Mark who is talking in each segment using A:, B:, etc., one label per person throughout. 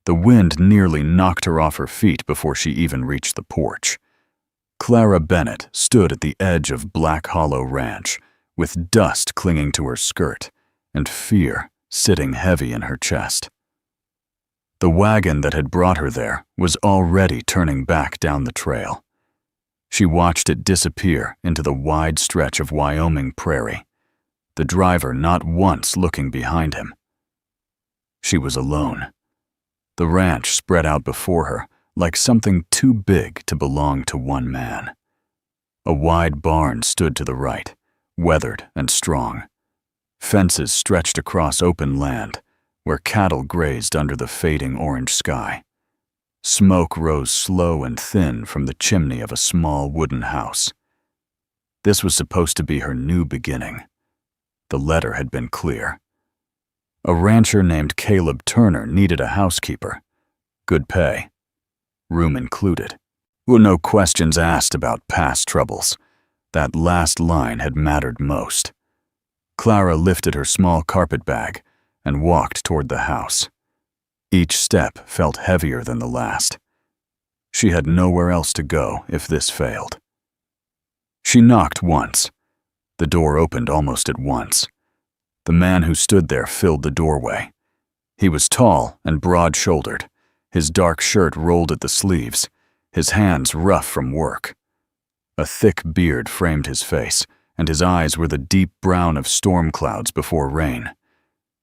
A: The wind nearly knocked her off her feet before she even reached the porch. Clara Bennett stood at the edge of Black Hollow Ranch, with dust clinging to her skirt and fear sitting heavy in her chest. The wagon that had brought her there was already turning back down the trail. She watched it disappear into the wide stretch of Wyoming prairie, the driver not once looking behind him. She was alone. The ranch spread out before her like something too big to belong to one man. A wide barn stood to the right, weathered and strong. Fences stretched across open land, where cattle grazed under the fading orange sky. Smoke rose slow and thin from the chimney of a small wooden house. This was supposed to be her new beginning. The letter had been clear. A rancher named Caleb Turner needed a housekeeper. Good pay. Room included. No questions asked about past troubles. That last line had mattered most. Clara lifted her small carpet bag and walked toward the house. Each step felt heavier than the last. She had nowhere else to go if this failed. She knocked once. The door opened almost at once. The man who stood there filled the doorway. He was tall and broad-shouldered, his dark shirt rolled at the sleeves, his hands rough from work. A thick beard framed his face, and his eyes were the deep brown of storm clouds before rain.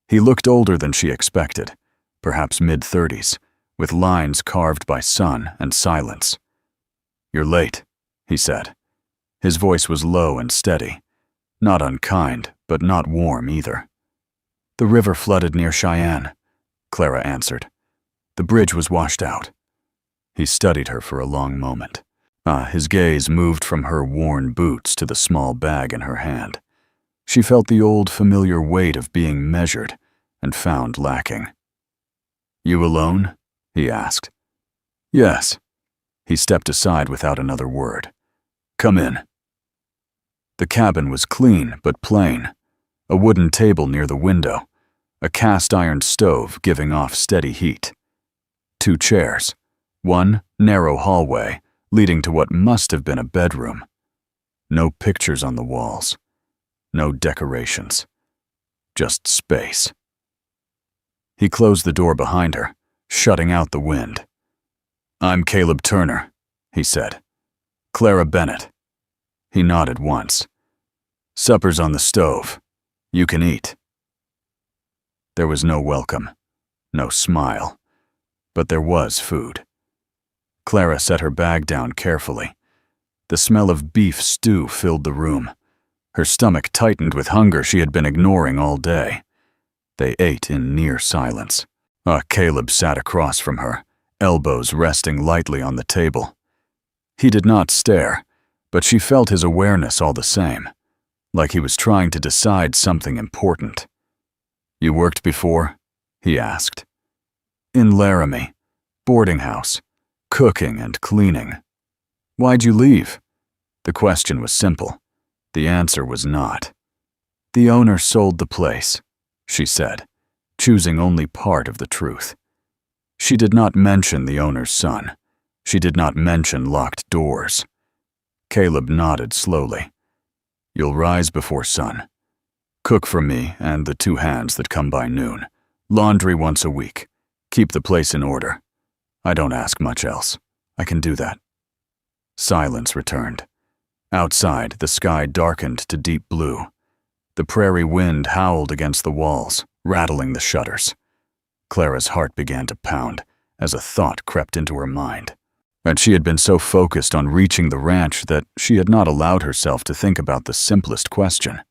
A: He looked older than she expected, perhaps mid-30s, with lines carved by sun and silence. "You're late," he said. His voice was low and steady, not unkind, but not warm either. "The river flooded near Cheyenne," Clara answered. "The bridge was washed out." He studied her for a long moment. His gaze moved from her worn boots to the small bag in her hand. She felt the old familiar weight of being measured and found lacking. "You alone?" he asked. "Yes." He stepped aside without another word. "Come in." The cabin was clean but plain. A wooden table near the window, a cast-iron stove giving off steady heat. 2 chairs, one narrow hallway leading to what must have been a bedroom. No pictures on the walls, no decorations, just space. He closed the door behind her, shutting out the wind. "I'm Caleb Turner," he said. "Clara Bennett." He nodded once. "Supper's on the stove. You can eat." There was no welcome, no smile, but there was food. Clara set her bag down carefully. The smell of beef stew filled the room. Her stomach tightened with hunger she had been ignoring all day. They ate in near silence. Caleb sat across from her, elbows resting lightly on the table. He did not stare, but she felt his awareness all the same, like he was trying to decide something important. "You worked before?" he asked. "In Laramie, boarding house, cooking and cleaning." "Why'd you leave?" The question was simple. The answer was not. "The owner sold the place," she said, choosing only part of the truth. She did not mention the owner's son. She did not mention locked doors. Caleb nodded slowly. "You'll rise before sun. Cook for me and the 2 hands that come by noon. Laundry once a week. Keep the place in order. I don't ask much else. I can do that." Silence returned. Outside, the sky darkened to deep blue. The prairie wind howled against the walls, rattling the shutters. Clara's heart began to pound as a thought crept into her mind. And she had been so focused on reaching the ranch that she had not allowed herself to think about the simplest question.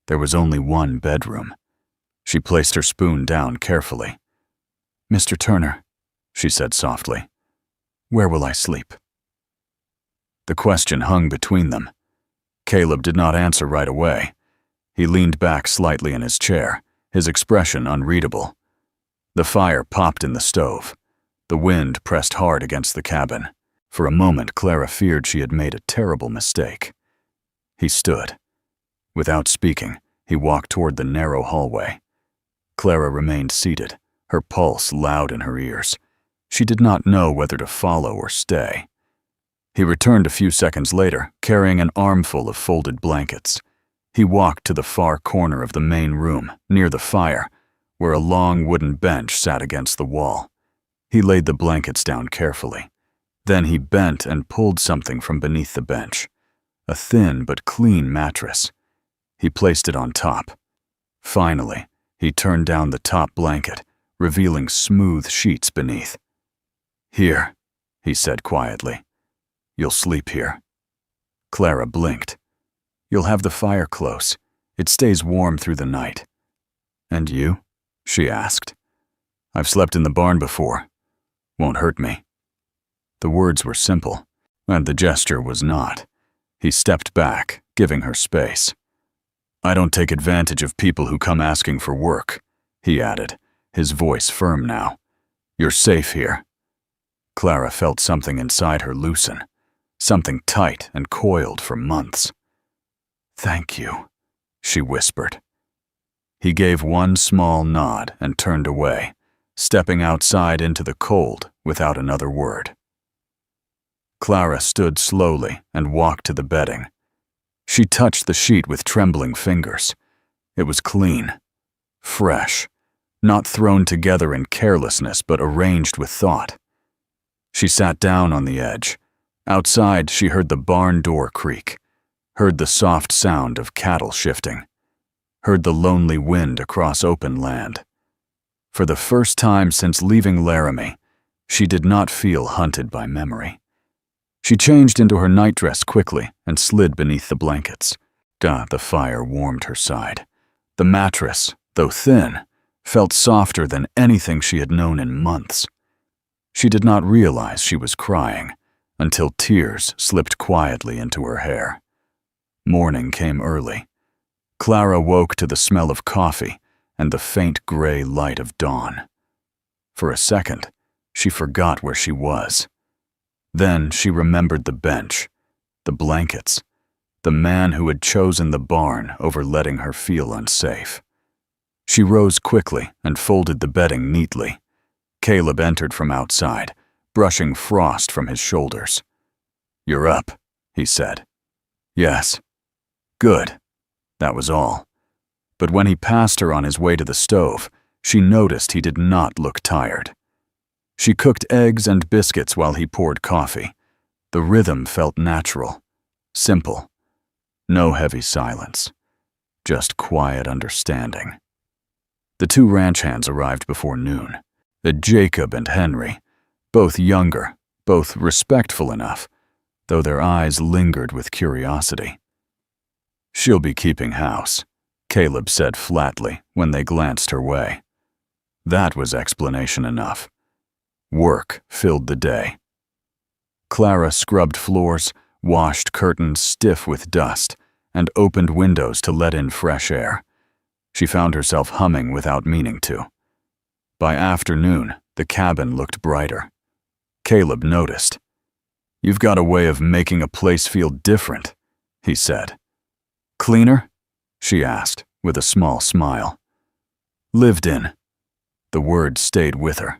A: There was only one bedroom. She placed her spoon down carefully. "Mr. Turner," she said softly, "where will I sleep?" The question hung between them. Caleb did not answer right away. He leaned back slightly in his chair, his expression unreadable. The fire popped in the stove. The wind pressed hard against the cabin. For a moment, Clara feared she had made a terrible mistake. He stood. Without speaking, he walked toward the narrow hallway. Clara remained seated, her pulse loud in her ears. She did not know whether to follow or stay. He returned a few seconds later, carrying an armful of folded blankets. He walked to the far corner of the main room, near the fire, where a long wooden bench sat against the wall. He laid the blankets down carefully. Then he bent and pulled something from beneath the bench, a thin but clean mattress. He placed it on top. Finally, he turned down the top blanket, revealing smooth sheets beneath. "Here," he said quietly. "You'll sleep here." Clara blinked. "You'll have the fire close. It stays warm through the night." "And you?" she asked. "I've slept in the barn before. Won't hurt me." The words were simple, and the gesture was not. He stepped back, giving her space. "I don't take advantage of people who come asking for work," he added, his voice firm now. "You're safe here." Clara felt something inside her loosen, something tight and coiled for months. "Thank you," she whispered. He gave one small nod and turned away, stepping outside into the cold without another word. Clara stood slowly and walked to the bedding. She touched the sheet with trembling fingers. It was clean, fresh, not thrown together in carelessness but arranged with thought. She sat down on the edge. Outside, she heard the barn door creak, heard the soft sound of cattle shifting, heard the lonely wind across open land. For the first time since leaving Laramie, she did not feel hunted by memory. She changed into her nightdress quickly and slid beneath the blankets. The fire warmed her side. The mattress, though thin, felt softer than anything she had known in months. She did not realize she was crying until tears slipped quietly into her hair. Morning came early. Clara woke to the smell of coffee and the faint gray light of dawn. For a second, she forgot where she was. Then she remembered the bench, the blankets, the man who had chosen the barn over letting her feel unsafe. She rose quickly and folded the bedding neatly. Caleb entered from outside, brushing frost from his shoulders. "You're up," he said. "Yes." "Good." That was all. But when he passed her on his way to the stove, she noticed he did not look tired. She cooked eggs and biscuits while he poured coffee. The rhythm felt natural, simple. No heavy silence, just quiet understanding. The two ranch hands arrived before noon. Jacob and Henry, both younger, both respectful enough, though their eyes lingered with curiosity. "She'll be keeping house," Caleb said flatly when they glanced her way. That was explanation enough. Work filled the day. Clara scrubbed floors, washed curtains stiff with dust, and opened windows to let in fresh air. She found herself humming without meaning to. By afternoon, the cabin looked brighter. Caleb noticed. "You've got a way of making a place feel different," he said. "Cleaner?" she asked, with a small smile. "Lived in." The word stayed with her.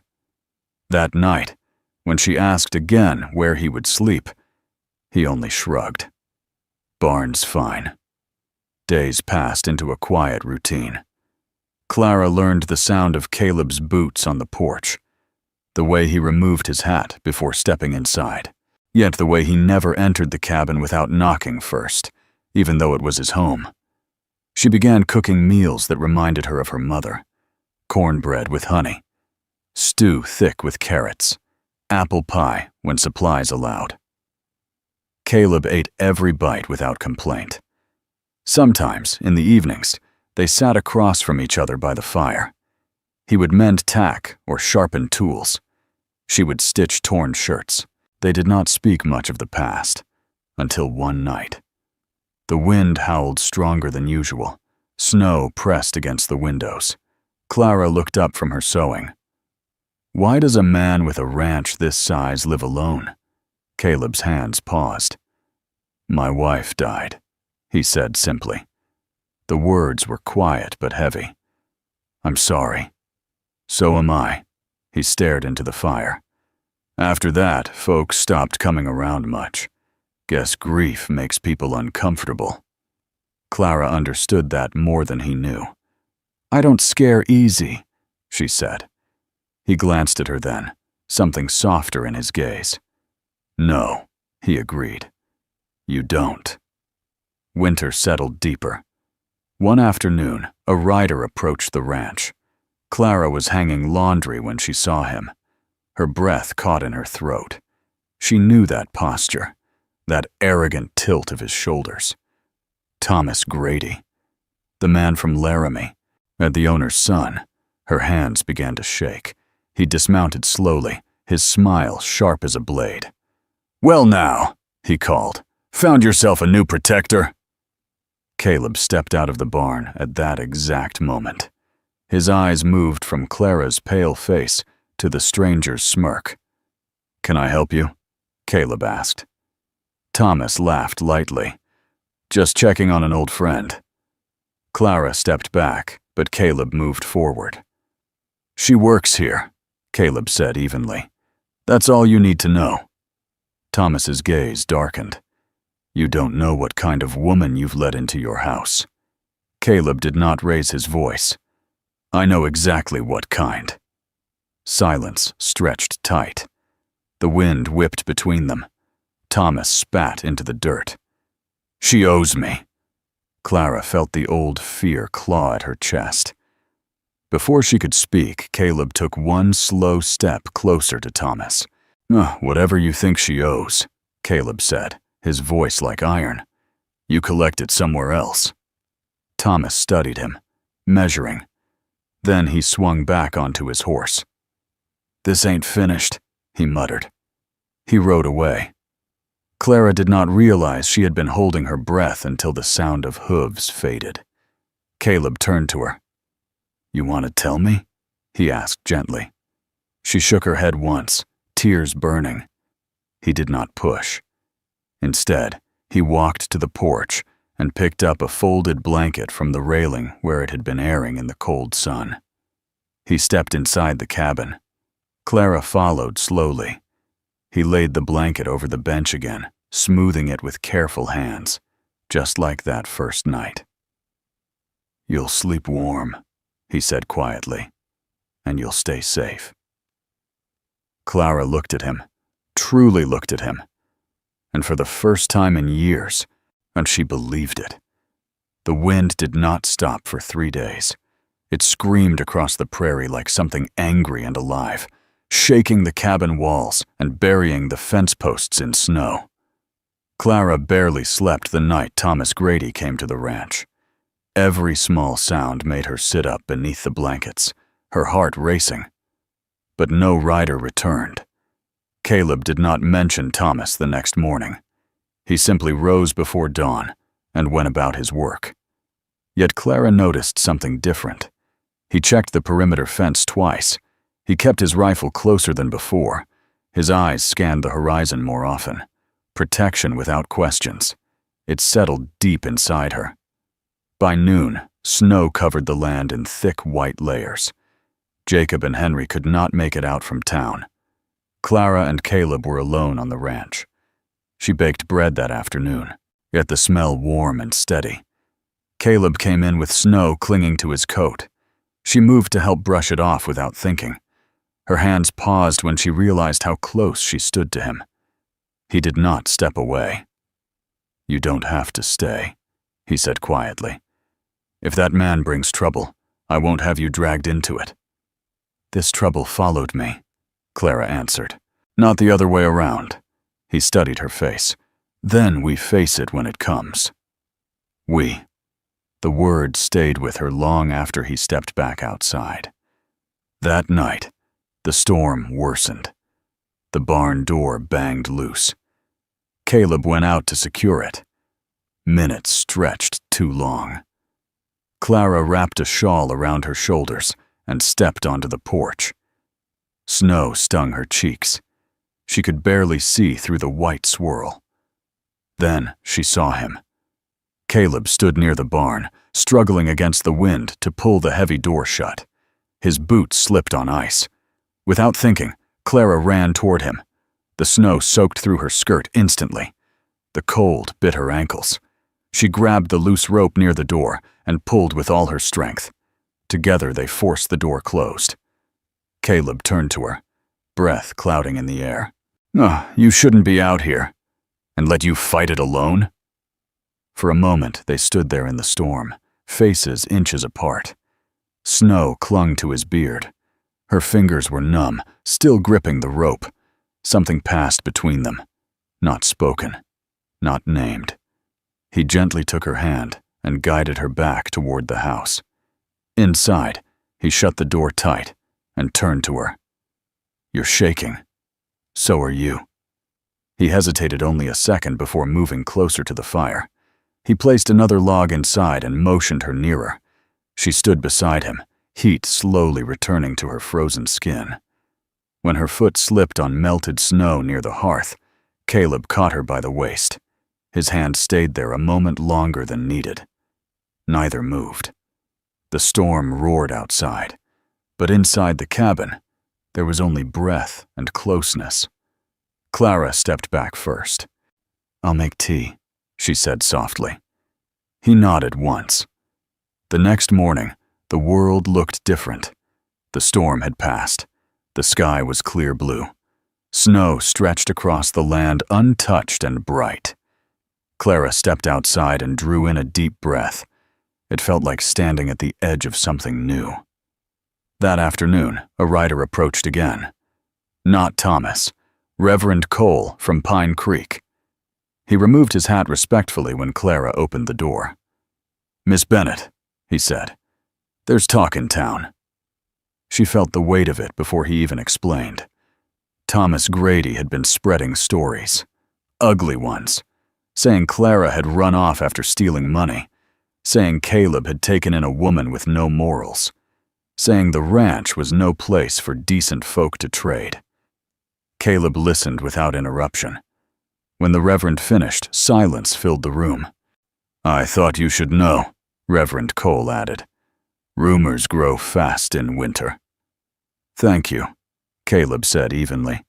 A: That night, when she asked again where he would sleep, he only shrugged. "Barn's fine." Days passed into a quiet routine. Clara learned the sound of Caleb's boots on the porch, the way he removed his hat before stepping inside, yet the way he never entered the cabin without knocking first, even though it was his home. She began cooking meals that reminded her of her mother. Cornbread with honey, stew thick with carrots, apple pie when supplies allowed. Caleb ate every bite without complaint. Sometimes, in the evenings, they sat across from each other by the fire. He would mend tack or sharpen tools. She would stitch torn shirts. They did not speak much of the past, until one night. The wind howled stronger than usual. Snow pressed against the windows. Clara looked up from her sewing. Why does a man with a ranch this size live alone? Caleb's hands paused. "My wife died," he said simply. The words were quiet but heavy. "I'm sorry." So am I. He stared into the fire. After that, folks stopped coming around much. Guess grief makes people uncomfortable. Clara understood that more than he knew. I don't scare easy, she said. He glanced at her then, something softer in his gaze. No, he agreed. You don't. Winter settled deeper. One afternoon, a rider approached the ranch. Clara was hanging laundry when she saw him. Her breath caught in her throat. She knew that posture, that arrogant tilt of his shoulders. Thomas Grady, the man from Laramie, and the owner's son. Her hands began to shake. He dismounted slowly, his smile sharp as a blade. Well now, he called. Found yourself a new protector? Caleb stepped out of the barn at that exact moment. His eyes moved from Clara's pale face to the stranger's smirk. Can I help you? Caleb asked. Thomas laughed lightly. Just checking on an old friend. Clara stepped back, but Caleb moved forward. She works here, Caleb said evenly. That's all you need to know. Thomas's gaze darkened. You don't know what kind of woman you've let into your house. Caleb did not raise his voice. I know exactly what kind. Silence stretched tight. The wind whipped between them. Thomas spat into the dirt. She owes me. Clara felt the old fear claw at her chest. Before she could speak, Caleb took one slow step closer to Thomas. Whatever you think she owes, Caleb said, his voice like iron. You collect it somewhere else. Thomas studied him, measuring. Then he swung back onto his horse. This ain't finished, he muttered. He rode away. Clara did not realize she had been holding her breath until the sound of hooves faded. Caleb turned to her. You want to tell me? He asked gently. She shook her head once, tears burning. He did not push. Instead, he walked to the porch and picked up a folded blanket from the railing where it had been airing in the cold sun. He stepped inside the cabin. Clara followed slowly. He laid the blanket over the bench again, smoothing it with careful hands, just like that first night. You'll sleep warm, he said quietly, and you'll stay safe. Clara looked at him, truly looked at him, and for the first time in years, and she believed it. The wind did not stop for 3 days. It screamed across the prairie like something angry and alive, shaking the cabin walls and burying the fence posts in snow. Clara barely slept the night Thomas Grady came to the ranch. Every small sound made her sit up beneath the blankets, her heart racing. But no rider returned. Caleb did not mention Thomas the next morning. He simply rose before dawn and went about his work. Yet Clara noticed something different. He checked the perimeter fence twice. He kept his rifle closer than before. His eyes scanned the horizon more often. Protection without questions. It settled deep inside her. By noon, snow covered the land in thick white layers. Jacob and Henry could not make it out from town. Clara and Caleb were alone on the ranch. She baked bread that afternoon, yet the smell warm and steady. Caleb came in with snow clinging to his coat. She moved to help brush it off without thinking. Her hands paused when she realized how close she stood to him. He did not step away. You don't have to stay, he said quietly. If that man brings trouble, I won't have you dragged into it. This trouble followed me, Clara answered. Not the other way around. He studied her face. Then we face it when it comes. We. The word stayed with her long after he stepped back outside. That night, the storm worsened. The barn door banged loose. Caleb went out to secure it. Minutes stretched too long. Clara wrapped a shawl around her shoulders and stepped onto the porch. Snow stung her cheeks. She could barely see through the white swirl. Then she saw him. Caleb stood near the barn, struggling against the wind to pull the heavy door shut. His boots slipped on ice. Without thinking, Clara ran toward him. The snow soaked through her skirt instantly. The cold bit her ankles. She grabbed the loose rope near the door and pulled with all her strength. Together they forced the door closed. Caleb turned to her, breath clouding in the air. You shouldn't be out here. And let you fight it alone?" For a moment they stood there in the storm, faces inches apart. Snow clung to his beard. Her fingers were numb, still gripping the rope. Something passed between them. Not spoken, not named. He gently took her hand and guided her back toward the house. Inside, he shut the door tight and turned to her. "You're shaking. So are you." He hesitated only a second before moving closer to the fire. He placed another log inside and motioned her nearer. She stood beside him, heat slowly returning to her frozen skin. When her foot slipped on melted snow near the hearth, Caleb caught her by the waist. His hand stayed there a moment longer than needed. Neither moved. The storm roared outside, but inside the cabin, there was only breath and closeness. Clara stepped back first. "I'll make tea," she said softly. He nodded once. The next morning, the world looked different. The storm had passed. The sky was clear blue. Snow stretched across the land untouched and bright. Clara stepped outside and drew in a deep breath. It felt like standing at the edge of something new. That afternoon, a rider approached again. Not Thomas, Reverend Cole from Pine Creek. He removed his hat respectfully when Clara opened the door. "Miss Bennett," he said, "there's talk in town." She felt the weight of it before he even explained. Thomas Grady had been spreading stories, ugly ones, saying Clara had run off after stealing money, saying Caleb had taken in a woman with no morals, saying the ranch was no place for decent folk to trade. Caleb listened without interruption. When the Reverend finished, silence filled the room. "I thought you should know," Reverend Cole added. "Rumors grow fast in winter." "Thank you," Caleb said evenly.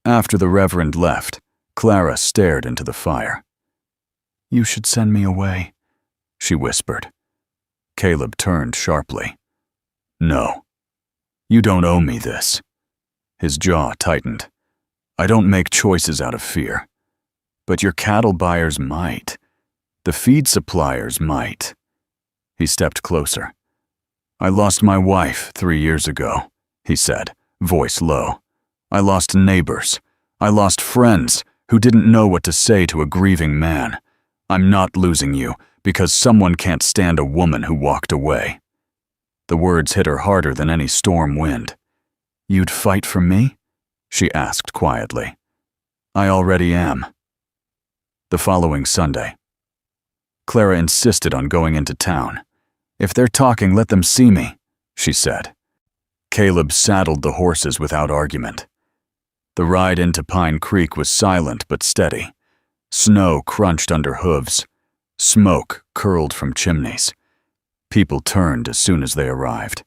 A: After the Reverend left, Clara stared into the fire. "You should send me away," she whispered. Caleb turned sharply. "No. You don't owe me this." His jaw tightened. "I don't make choices out of fear. But your cattle buyers might. The feed suppliers might." He stepped closer. "I lost my wife 3 years ago," he said, voice low. "I lost neighbors. I lost friends who didn't know what to say to a grieving man. I'm not losing you because someone can't stand a woman who walked away." The words hit her harder than any storm wind. "You'd fight for me?" she asked quietly. "I already am." The following Sunday, Clara insisted on going into town. "If they're talking, let them see me," she said. Caleb saddled the horses without argument. The ride into Pine Creek was silent but steady. Snow crunched under hooves. Smoke curled from chimneys. People turned as soon as they arrived.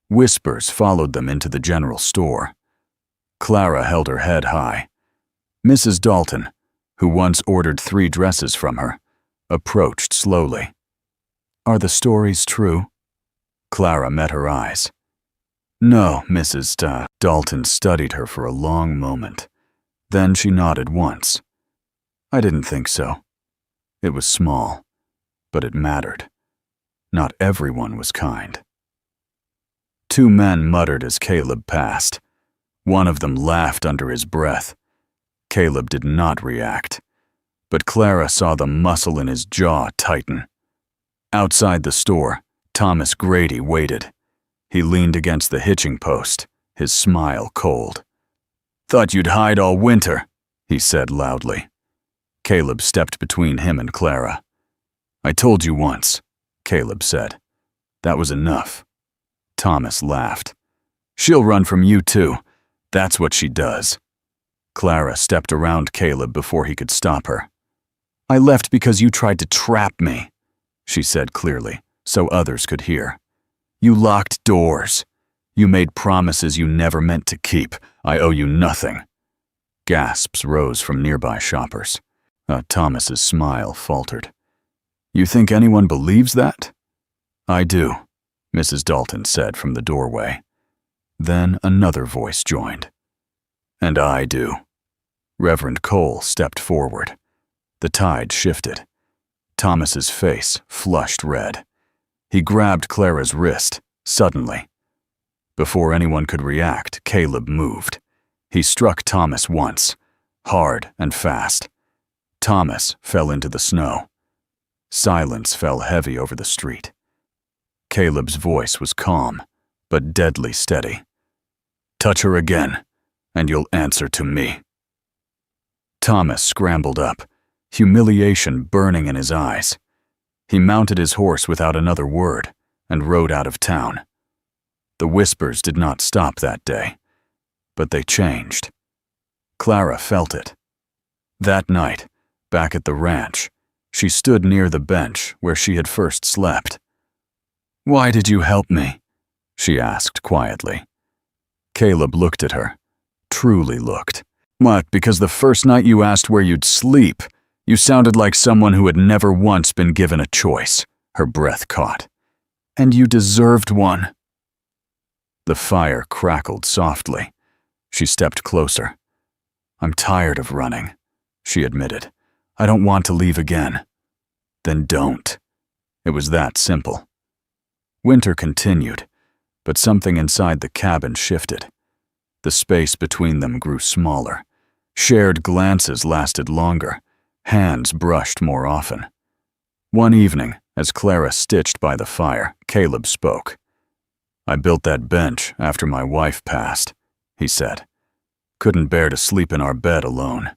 A: Whispers followed them into the general store. Clara held her head high. Mrs. Dalton, who once ordered 3 dresses from her, approached slowly. "Are the stories true?" Clara met her eyes. "No, Mrs. Dalton studied her for a long moment. Then she nodded once. "I didn't think so. It was small, but it mattered. Not everyone was kind." 2 men muttered as Caleb passed. One of them laughed under his breath. Caleb did not react, but Clara saw the muscle in his jaw tighten. Outside the store, Thomas Grady waited. He leaned against the hitching post, his smile cold. "Thought you'd hide all winter," he said loudly. Caleb stepped between him and Clara. "I told you once," Caleb said. "That was enough." Thomas laughed. "She'll run from you too. That's what she does." Clara stepped around Caleb before he could stop her. "I left because you tried to trap me," she said clearly, so others could hear. "You locked doors. You made promises you never meant to keep. I owe you nothing." Gasps rose from nearby shoppers. Thomas's smile faltered. "You think anyone believes that?" "I do," Mrs. Dalton said from the doorway. Then another voice joined. "And I do." Reverend Cole stepped forward. The tide shifted. Thomas's face flushed red. He grabbed Clara's wrist, suddenly. Before anyone could react, Caleb moved. He struck Thomas once, hard and fast. Thomas fell into the snow. Silence fell heavy over the street. Caleb's voice was calm, but deadly steady. "Touch her again, and you'll answer to me." Thomas scrambled up, humiliation burning in his eyes. He mounted his horse without another word and rode out of town. The whispers did not stop that day, but they changed. Clara felt it. That night, back at the ranch, she stood near the bench where she had first slept. "Why did you help me?" she asked quietly. Caleb looked at her, truly looked. "What, because the first night you asked where you'd sleep, you sounded like someone who had never once been given a choice," her breath caught. "And you deserved one." The fire crackled softly. She stepped closer. "I'm tired of running," she admitted. "I don't want to leave again." "Then don't." It was that simple. Winter continued, but something inside the cabin shifted. The space between them grew smaller. Shared glances lasted longer. Hands brushed more often. One evening, as Clara stitched by the fire, Caleb spoke. "I built that bench after my wife passed," he said. "Couldn't bear to sleep in our bed alone."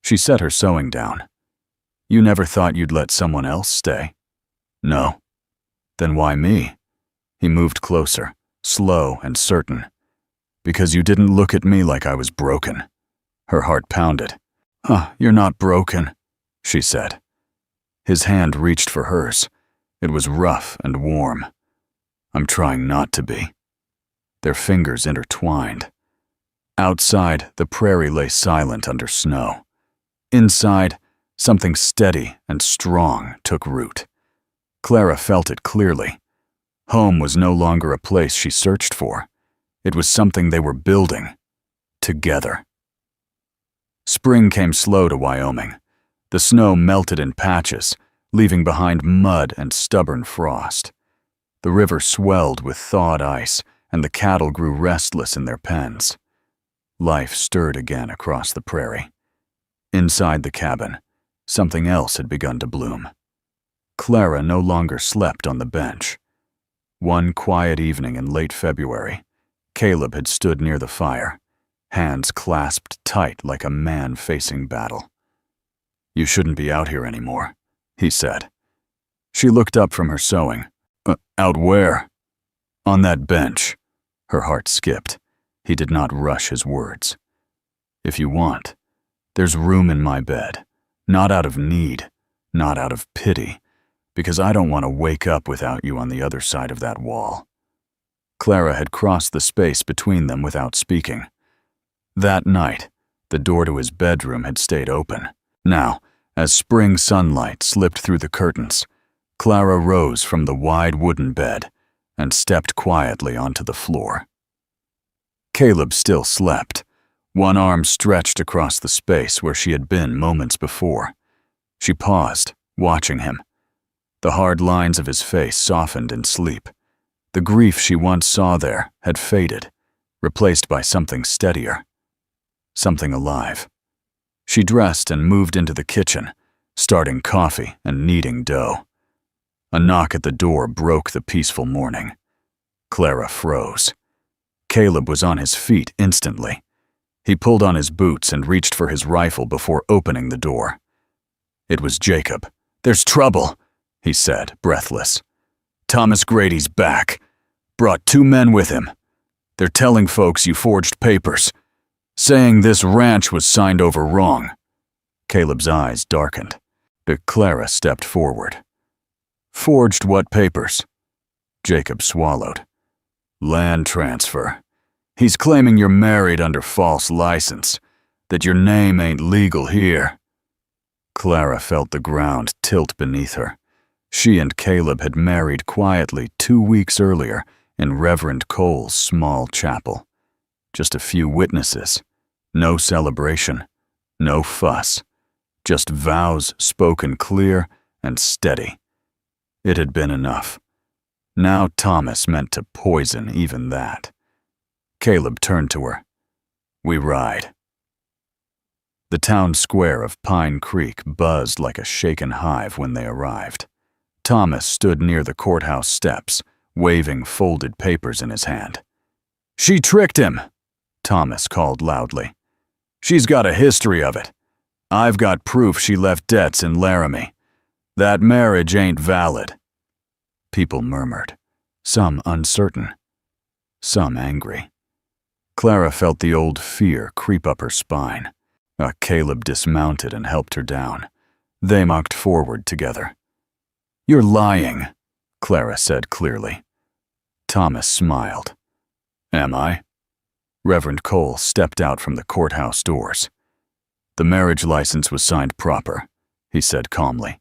A: She set her sewing down. "You never thought you'd let someone else stay?" "No." "Then why me?" He moved closer, slow and certain. "Because you didn't look at me like I was broken." Her heart pounded. You're not broken," she said. His hand reached for hers. It was rough and warm. "I'm trying not to be." Their fingers intertwined. Outside, the prairie lay silent under snow. Inside, something steady and strong took root. Clara felt it clearly. Home was no longer a place she searched for. It was something they were building, together. Spring came slow to Wyoming. The snow melted in patches, leaving behind mud and stubborn frost. The river swelled with thawed ice, and the cattle grew restless in their pens. Life stirred again across the prairie. Inside the cabin, something else had begun to bloom. Clara no longer slept on the bench. One quiet evening in late February, Caleb had stood near the fire, hands clasped tight like a man facing battle. "You shouldn't be out here anymore," he said. She looked up from her sewing. Out where?" "On that bench." Her heart skipped. He did not rush his words. "If you want, there's room in my bed. Not out of need, not out of pity, because I don't want to wake up without you on the other side of that wall." Clara had crossed the space between them without speaking. That night, the door to his bedroom had stayed open. Now, as spring sunlight slipped through the curtains, Clara rose from the wide wooden bed and stepped quietly onto the floor. Caleb still slept, one arm stretched across the space where she had been moments before. She paused, watching him. The hard lines of his face softened in sleep. The grief she once saw there had faded, replaced by something steadier, something alive. She dressed and moved into the kitchen, starting coffee and kneading dough. A knock at the door broke the peaceful morning. Clara froze. Caleb was on his feet instantly. He pulled on his boots and reached for his rifle before opening the door. It was Jacob. "There's trouble," he said, breathless. "Thomas Grady's back. Brought 2 men with him. They're telling folks you forged papers, saying this ranch was signed over wrong." Caleb's eyes darkened. Clara stepped forward. "Forged what papers?" Jacob swallowed. Land transfer. He's claiming you're married under false license, that your name ain't legal here. Clara felt the ground tilt beneath her. She and Caleb had married quietly 2 weeks earlier in Reverend Cole's small chapel. Just a few witnesses. No celebration. No fuss. Just vows spoken clear and steady. It had been enough. Now Thomas meant to poison even that. Caleb turned to her. We ride. The town square of Pine Creek buzzed like a shaken hive when they arrived. Thomas stood near the courthouse steps, waving folded papers in his hand. She tricked him, Thomas called loudly. She's got a history of it. I've got proof she left debts in Laramie. That marriage ain't valid. People murmured, some uncertain, some angry. Clara felt the old fear creep up her spine. Caleb dismounted and helped her down. They walked forward together. You're lying, Clara said clearly. Thomas smiled. Am I? Reverend Cole stepped out from the courthouse doors. The marriage license was signed proper, he said calmly.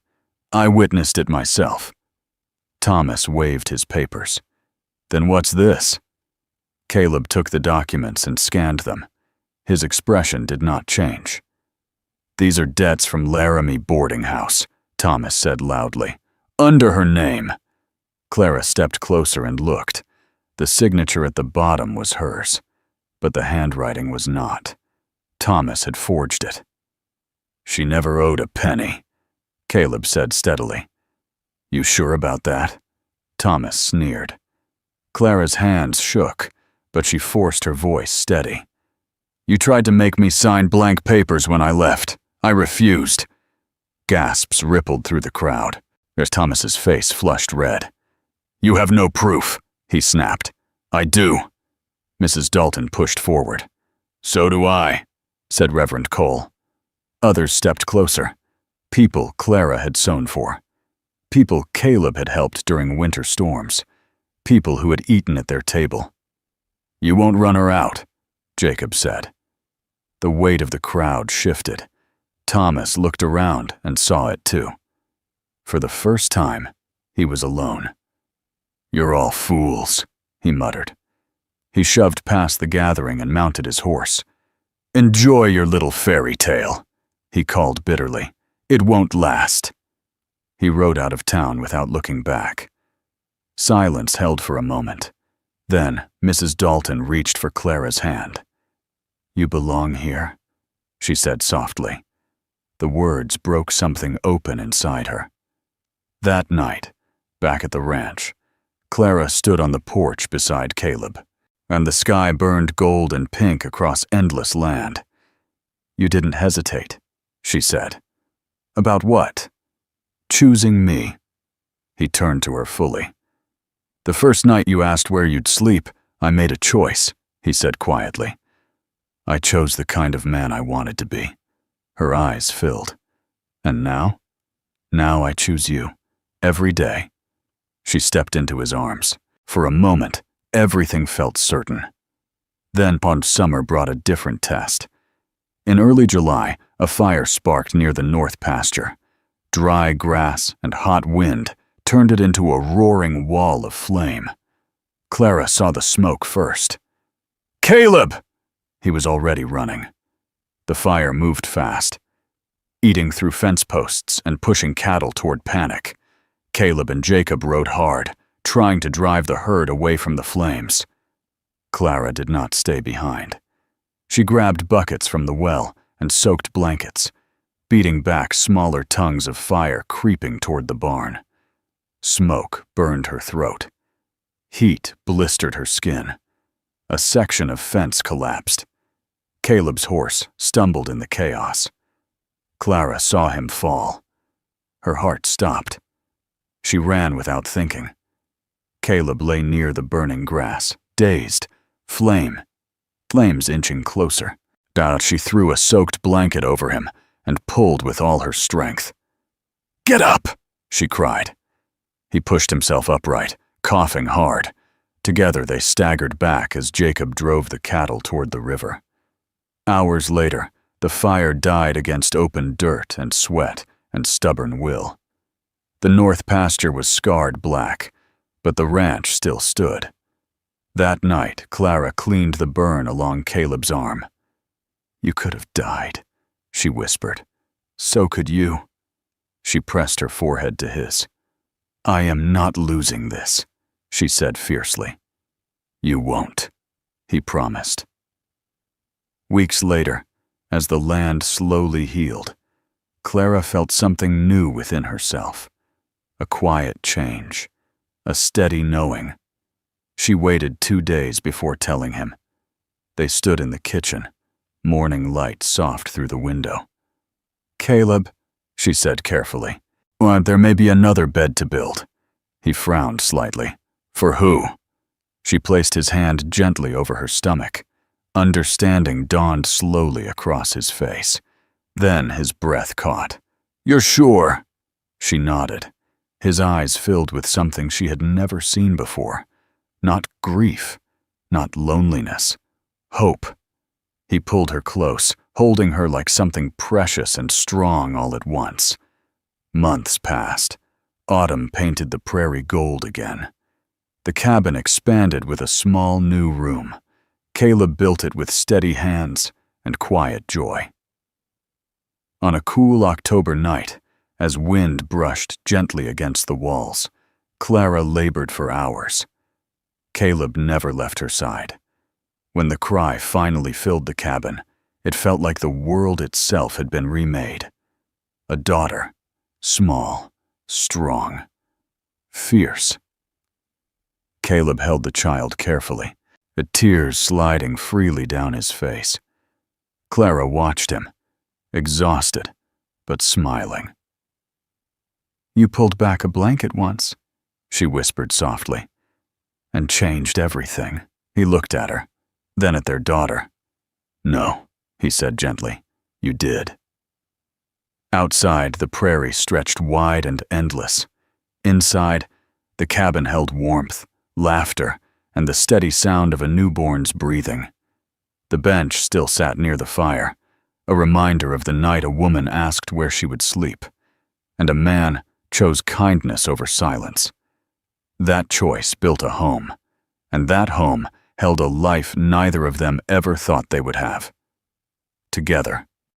A: I witnessed it myself. Thomas waved his papers. Then what's this? Caleb took the documents and scanned them. His expression did not change. These are debts from Laramie boarding house, Thomas said loudly. Under her name. Clara stepped closer and looked. The signature at the bottom was hers, but the handwriting was not. Thomas had forged it. She never owed a penny, Caleb said steadily. You sure about that? Thomas sneered. Clara's hands shook, but she forced her voice steady. You tried to make me sign blank papers when I left. I refused. Gasps rippled through the crowd. As Thomas's face flushed red. You have no proof, he snapped. I do. Mrs. Dalton pushed forward. So do I, said Reverend Cole. Others stepped closer. People Clara had sewn for. People Caleb had helped during winter storms. People who had eaten at their table. You won't run her out, Jacob said. The weight of the crowd shifted. Thomas looked around and saw it too. For the first time, he was alone. You're all fools, he muttered. He shoved past the gathering and mounted his horse. Enjoy your little fairy tale, he called bitterly. It won't last. He rode out of town without looking back. Silence held for a moment. Then Mrs. Dalton reached for Clara's hand. You belong here, she said softly. The words broke something open inside her. That night, back at the ranch, Clara stood on the porch beside Caleb, and the sky burned gold and pink across endless land. You didn't hesitate, she said. About what? Choosing me. He turned to her fully. The first night you asked where you'd sleep, I made a choice, he said quietly. I chose the kind of man I wanted to be. Her eyes filled. And now? Now I choose you. Every day. She stepped into his arms. For a moment, everything felt certain. Then summer brought a different test. In early July, a fire sparked near the north pasture. Dry grass and hot wind turned it into a roaring wall of flame. Clara saw the smoke first. Caleb! He was already running. The fire moved fast, eating through fence posts and pushing cattle toward panic. Caleb and Jacob rode hard, trying to drive the herd away from the flames. Clara did not stay behind. She grabbed buckets from the well and soaked blankets, beating back smaller tongues of fire creeping toward the barn. Smoke burned her throat. Heat blistered her skin. A section of fence collapsed. Caleb's horse stumbled in the chaos. Clara saw him fall. Her heart stopped. She ran without thinking. Caleb lay near the burning grass, dazed. Flames inching closer. She threw a soaked blanket over him and pulled with all her strength. Get up, she cried. He pushed himself upright, coughing hard. Together they staggered back as Jacob drove the cattle toward the river. Hours later, the fire died against open dirt and sweat and stubborn will. The north pasture was scarred black, but the ranch still stood. That night, Clara cleaned the burn along Caleb's arm. "You could have died," she whispered. "So could you." She pressed her forehead to his. "I am not losing this," she said fiercely. "You won't," he promised. Weeks later, as the land slowly healed, Clara felt something new within herself. A quiet change, a steady knowing. She waited 2 days before telling him. They stood in the kitchen, morning light soft through the window. "Caleb," she said carefully, "there may be another bed to build." He frowned slightly. "For who?" She placed his hand gently over her stomach. Understanding dawned slowly across his face. Then his breath caught. "You're sure?" She nodded. His eyes filled with something she had never seen before. Not grief, not loneliness, hope. He pulled her close, holding her like something precious and strong all at once. Months passed. Autumn painted the prairie gold again. The cabin expanded with a small new room. Caleb built it with steady hands and quiet joy. On a cool October night, as wind brushed gently against the walls, Clara labored for hours. Caleb never left her side. When the cry finally filled the cabin, it felt like the world itself had been remade. A daughter, small, strong, fierce. Caleb held the child carefully, the tears sliding freely down his face. Clara watched him, exhausted, but smiling. "You pulled back a blanket once," she whispered softly, "and changed everything." He looked at her, then at their daughter. "No," he said gently, "you did." Outside, the prairie stretched wide and endless. Inside, the cabin held warmth, laughter, and the steady sound of a newborn's breathing. The bench still sat near the fire, a reminder of the night a woman asked where she would sleep, and a man chose kindness over silence. That choice built a home, and that home held a life neither of them ever thought they would have. Together,